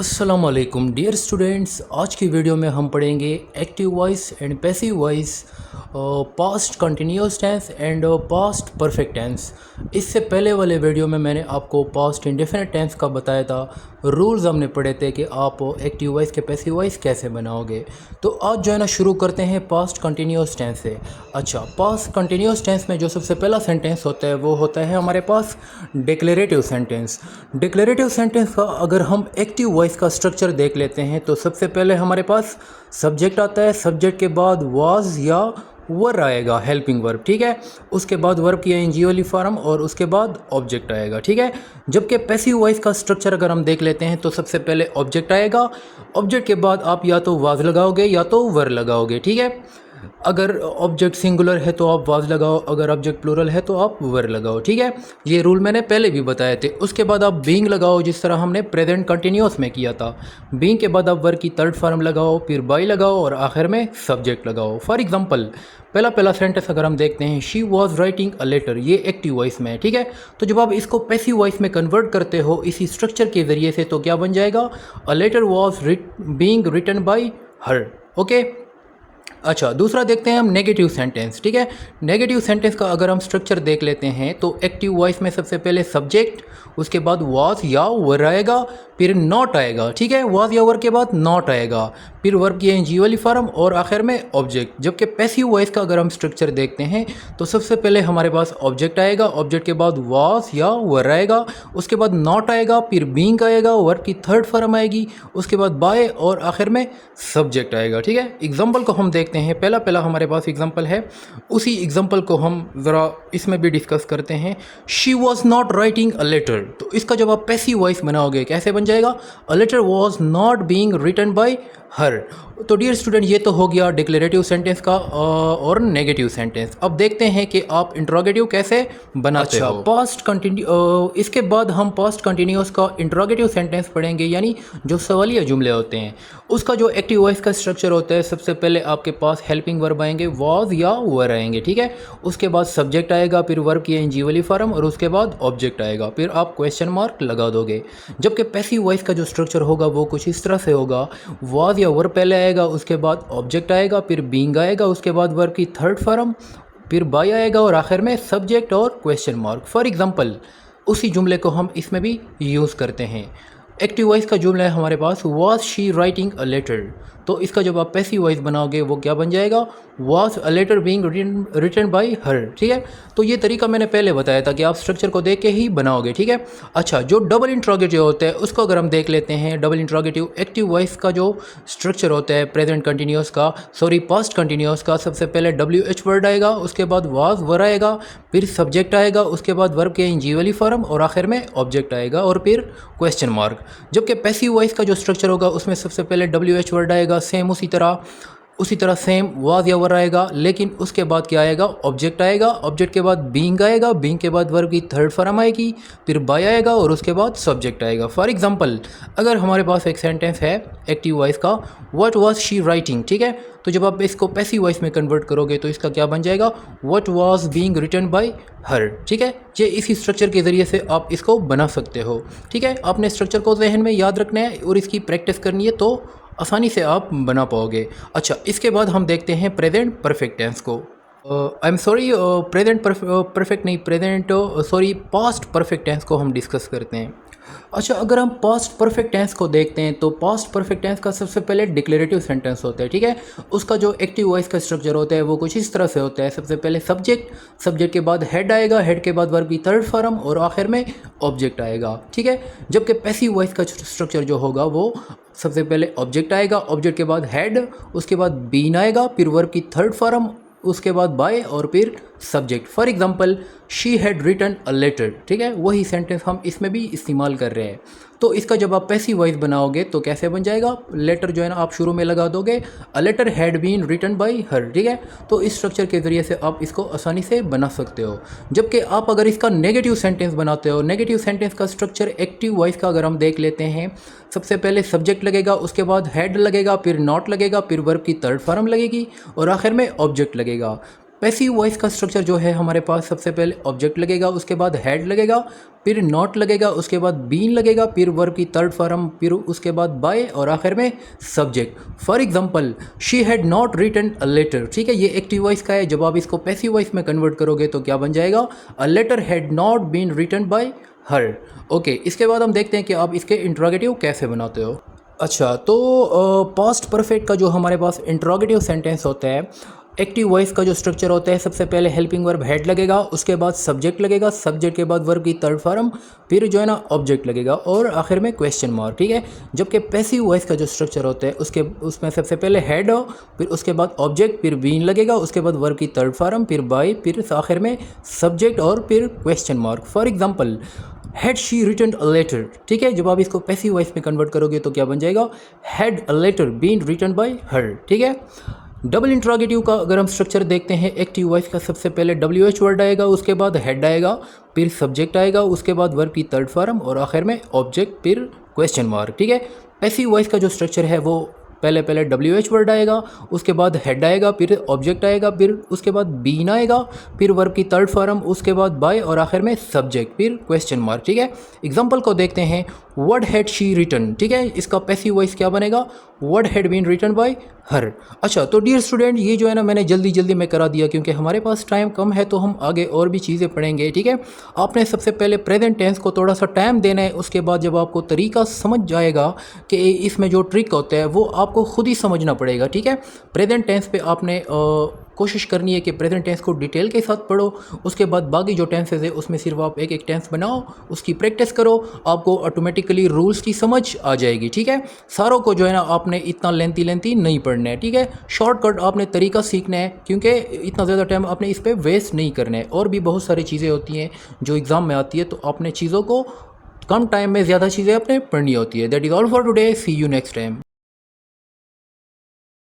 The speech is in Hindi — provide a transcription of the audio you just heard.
अस्सलाम वालेकुम डियर स्टूडेंट्स। आज की वीडियो में हम पढ़ेंगे active voice and passive voice, past continuous tense and past perfect tense. इससे पहले वाले वीडियो में मैंने आपको पास्ट इंडेफिनिट टेंस का बताया था, रूल्स हमने पढ़े थे कि आप एक्टिव वॉइस के पैसिव वॉइस कैसे बनाओगे। तो आज जो है ना शुरू करते हैं पास्ट कंटिन्यूअस टेंस से। अच्छा, पास्ट कंटिन्यूअस टेंस में जो सबसे पहला सेंटेंस होता है वो होता है हमारे पास डिक्लेरेटिव सेंटेंस। डिक्लेरेटिव सेंटेंस का अगर हम एक्टिव वॉइस का स्ट्रक्चर देख लेते हैं तो सबसे पहले हमारे पास सब्जेक्ट आता है, सब्जेक्ट के बाद वाज या वर आएगा, हेल्पिंग वर्ब, ठीक है। उसके बाद वर्ब की आईएनजी वाली फॉर्म और उसके बाद ऑब्जेक्ट आएगा, ठीक है। जबकि पैसिव वॉइस का स्ट्रक्चर अगर हम देख लेते हैं तो सबसे पहले ऑब्जेक्ट आएगा, ऑब्जेक्ट के बाद आप या तो वाज लगाओगे या तो वर लगाओगे, ठीक है। अगर ऑब्जेक्ट सिंगुलर है तो आप वाज लगाओ, अगर ऑब्जेक्ट प्लूरल है तो आप वर लगाओ, ठीक है। ये रूल मैंने पहले भी बताए थे। उसके बाद आप बीइंग लगाओ, जिस तरह हमने प्रेजेंट कंटिन्यूअस में किया था। बीइंग के बाद आप वर की थर्ड फॉर्म लगाओ, फिर बाई लगाओ और आखिर में सब्जेक्ट लगाओ। फॉर एग्जांपल पहला सेंटेंस अगर हम देखते हैं, she was writing a letter, ये एक्टिव वॉइस में है, ठीक है। तो जब आप इसको पैसिव वॉइस में कन्वर्ट करते हो इसी स्ट्रक्चर के ज़रिए से, तो क्या बन जाएगा, a letter was being written by her, okay. अच्छा, दूसरा देखते हैं हम नेगेटिव सेंटेंस, ठीक है। नेगेटिव सेंटेंस का अगर हम स्ट्रक्चर देख लेते हैं तो एक्टिव वॉइस में सबसे पहले सब्जेक्ट, उसके बाद वाज या वर आएगा, फिर नॉट आएगा, ठीक है। वाज या वर के बाद नॉट आएगा, फिर वर्ब की एनजी वाली फॉर्म और आखिर में ऑब्जेक्ट। जबकि पैसिव वॉइस का अगर हम स्ट्रक्चर देखते हैं तो सबसे पहले हमारे पास ऑब्जेक्ट आएगा, ऑब्जेक्ट के बाद वाज या वर आएगा, उसके बाद नॉट आएगा, फिर बीइंग आएगा, वर्ब की थर्ड फॉर्म आएगी, उसके बाद बाय और आखिर में सब्जेक्ट आएगा, ठीक है। एग्जाम्पल को हम देखते हैं, पहला हमारे पास एग्जाम्पल है, उसी एग्जाम्पल को हम ज़रा इसमें भी डिस्कस करते हैं। She was not writing a letter, तो इसका जब आप पैसिव वॉइस बनाओगे कैसे बन जाएगा, a letter was not being written by her. तो डियर स्टूडेंट, ये तो हो गया डिक्लेरेटिव सेंटेंस का और नेगेटिव सेंटेंस। अब देखते हैं कि आप इंट्रोगेटिव कैसे बनाते हो। पास्ट कंटिन्यू इसके बाद हम पास्ट कंटिन्यूअस का इंट्रोगेटिव सेंटेंस पढ़ेंगे, यानी जो सवालिया जुमले होते हैं उसका जो एक्टिव वॉइस का स्ट्रक्चर होता है, सबसे पहले आपके पास हेल्पिंग वर्ब आएंगे, वाज या वर आएंगे, ठीक है। उसके बाद सब्जेक्ट आएगा, फिर वर्ब की एनजी वाली फॉर्म और उसके बाद ऑब्जेक्ट आएगा, फिर आप क्वेश्चन मार्क लगा दोगे। जबकि पैसिव वॉइस का जो स्ट्रक्चर होगा वो कुछ इस तरह से होगा, वाज या वर पहले आएगा, उसके बाद ऑब्जेक्ट आएगा, फिर बीइंग आएगा, उसके बाद वर्ब की थर्ड फॉर्म, फिर बाय आएगा और आखिर में सब्जेक्ट और क्वेश्चन मार्क। फॉर एग्जांपल उसी जुमले को हम इसमें भी यूज़ करते हैं। एक्टिव वॉइस का जुमला है हमारे पास, was she writing a letter, तो इसका जब आप पैसिव वॉइस बनाओगे वो क्या बन जाएगा, was a letter being written by her, ठीक है। तो ये तरीका मैंने पहले बताया था कि आप स्ट्रक्चर को देख के ही बनाओगे, ठीक है। अच्छा, जो डबल इंट्रोगेटिव होता है उसको अगर हम देख लेते हैं, डबल इंट्रोगेटिव एक्टिव वॉइस का जो स्ट्रक्चर होता है प्रेजेंट कंटिन्यूअस का, सॉरी पास्ट कंटिन्यूअस का, सबसे पहले WH वर्ड आएगा, उसके बाद वाज वर आएगा, फिर सब्जेक्ट आएगा, उसके बाद वर्ब के एनजी वाली फॉर्म और आखिर में ऑब्जेक्ट आएगा और फिर क्वेश्चन मार्क। जबकि पैसिव वॉइस का जो स्ट्रक्चर होगा उसमें सबसे पहले WH वर्ड आएगा, सेम उसी तरह सेम वाज या वर आएगा, लेकिन उसके बाद क्या आएगा, ऑब्जेक्ट आएगा, ऑब्जेक्ट के बाद बीइंग आएगा, बीइंग के बाद वर्ब की थर्ड फॉर्म आएगी, फिर बाय आएगा और उसके बाद सब्जेक्ट आएगा। फॉर एग्जांपल अगर हमारे पास एक सेंटेंस है एक्टिव वॉइस का, व्हाट वाज शी राइटिंग, ठीक है। तो जब आप इसको पैसिव वॉइस में कन्वर्ट करोगे तो इसका क्या बन जाएगा, what was being written by her, ठीक है। ये इसी स्ट्रक्चर के ज़रिए से आप इसको बना सकते हो, ठीक है। आपने स्ट्रक्चर को जहन में याद रखना है और इसकी प्रैक्टिस करनी है, तो आसानी से आप बना पाओगे। अच्छा, इसके बाद हम देखते हैं प्रेजेंट परफेक्ट टेंस को। I am sorry, present perfect नहीं, सॉरी पास्ट परफेक्ट टेंस को हम डिस्कस करते हैं। अच्छा, अगर हम पास्ट परफेक्ट टेंस को देखते हैं तो पास्ट परफेक्ट टेंस का सबसे पहले डिक्लेरेटिव सेंटेंस होता है, ठीक है। उसका जो एक्टिव वॉइस का स्ट्रक्चर होता है वो कुछ इस तरह से होता है, सबसे पहले सब्जेक्ट, सब्जेक्ट के बाद हेड आएगा, हेड के बाद वर्ब की थर्ड फॉर्म और आखिर में ऑब्जेक्ट आएगा, ठीक है। जबकि पैसिव वॉइस का स्ट्रक्चर जो होगा वो सबसे पहले ऑब्जेक्ट आएगा, ऑब्जेक्ट के बाद हेड, उसके बाद बीन आएगा, फिर वर्ब की थर्ड फॉर्म, उसके बाद बाय और फिर subject. For example she had written a letter, ठीक है, वही सेंटेंस हम इसमें भी इस्तेमाल कर रहे हैं। तो इसका जब आप पैसिव वॉइस बनाओगे तो कैसे बन जाएगा, लेटर जो है ना आप शुरू में लगा दोगे, a letter had been written by her, ठीक है। तो इस स्ट्रक्चर के ज़रिए से आप इसको आसानी से बना सकते हो। जबकि आप अगर इसका नेगेटिव सेंटेंस बनाते हो, नेगेटिव सेंटेंस का स्ट्रक्चर एक्टिव वॉइस का अगर हम देख लेते हैं, सबसे पहले सब्जेक्ट लगेगा, उसके बाद हेड लगेगा, फिर नॉट लगेगा, फिर वर्ब की थर्ड फॉर्म लगेगी और आखिर में ऑब्जेक्ट लगेगा। पैसिव वॉइस का स्ट्रक्चर जो है हमारे पास सबसे पहले ऑब्जेक्ट लगेगा, उसके बाद हेड लगेगा, फिर नॉट लगेगा, उसके बाद बीन लगेगा, फिर वर्ब की थर्ड फॉर्म, फिर उसके बाद बाय और आखिर में subject. For example she had not written a letter, ठीक है, ये एक्टिव वॉइस का है। जब आप इसको पैसिव वॉइस में कन्वर्ट करोगे तो क्या बन जाएगा, a letter had not been written by her. Okay, इसके बाद हम देखते हैं कि आप इसके इंट्रोगेटिव कैसे बनाते हो। अच्छा, तो पास्ट परफेक्ट का जो हमारे पास इंट्रोगेटिव सेंटेंस होता है, एक्टिव वॉइस का जो स्ट्रक्चर होता है, सबसे पहले हेल्पिंग वर्ब हेड लगेगा, उसके बाद सब्जेक्ट लगेगा, सब्जेक्ट के बाद वर्ब की थर्ड फॉर्म, फिर जो है ना ऑब्जेक्ट लगेगा और आखिर में क्वेश्चन मार्क, ठीक है। जबकि पैसिव वॉइस का जो स्ट्रक्चर होता है उसमें सबसे पहले हेड हो, फिर उसके बाद ऑब्जेक्ट, फिर बीन लगेगा, उसके बाद वर्ब की थर्ड फॉर्म, फिर बाय, फिर आखिर में सब्जेक्ट और फिर question mark. For example had she written a letter, ठीक है। जब आप इसको पैसिव वॉइस में कन्वर्ट करोगे तो क्या बन जाएगा, had a letter been written by her, ठीक है। डबल इंट्रोगेटिव का अगर हम स्ट्रक्चर देखते हैं, एक्टिव वॉइस का सबसे पहले WH वर्ड आएगा, उसके बाद हेड आएगा, फिर सब्जेक्ट आएगा, उसके बाद वर्ब की थर्ड फॉर्म और आखिर में ऑब्जेक्ट, फिर क्वेश्चन मार्क, ठीक है। पैसिव वॉइस का जो स्ट्रक्चर है वो पहले WH वर्ड आएगा, उसके बाद हेड आएगा, फिर ऑब्जेक्ट आएगा, फिर उसके बाद बीन आएगा, फिर वर्ब की थर्ड फॉर्म, उसके बाद बाय और आखिर में सब्जेक्ट, फिर क्वेश्चन मार्क, ठीक है। एग्जांपल को देखते हैं, व्हाट हैड शी रिटन, ठीक है, इसका पैसिव वॉइस क्या बनेगा, what had been written by her. अच्छा, तो डियर स्टूडेंट, ये जो है ना मैंने जल्दी जल्दी में करा दिया क्योंकि हमारे पास टाइम कम है, तो हम आगे और भी चीज़ें पढ़ेंगे, ठीक है। आपने सबसे पहले प्रेजेंट टेंस को थोड़ा सा टाइम देना है, उसके बाद जब आपको तरीका समझ जाएगा कि इसमें जो ट्रिक होता है वो आपको खुद ही समझना पड़ेगा, ठीक है। प्रेजेंट टेंस पे आपने कोशिश करनी है कि प्रेजेंट टेंस को डिटेल के साथ पढ़ो, उसके बाद बाकी जो टेंसेज है उसमें सिर्फ आप एक एक टेंस बनाओ, उसकी प्रैक्टिस करो, आपको ऑटोमेटिकली रूल्स की समझ आ जाएगी, ठीक है। सारों को जो है ना आपने इतना लेंथी नहीं पढ़ना है, ठीक है। शॉर्टकट आपने तरीका सीखना है क्योंकि इतना ज़्यादा टाइम आपने इस पर वेस्ट नहीं करना है। और भी बहुत सारी चीज़ें होती हैं जो एग्ज़ाम में आती है, तो आपने चीज़ों को कम टाइम में ज़्यादा चीज़ें आपने पढ़नी होती है। That is all for today, see you next time.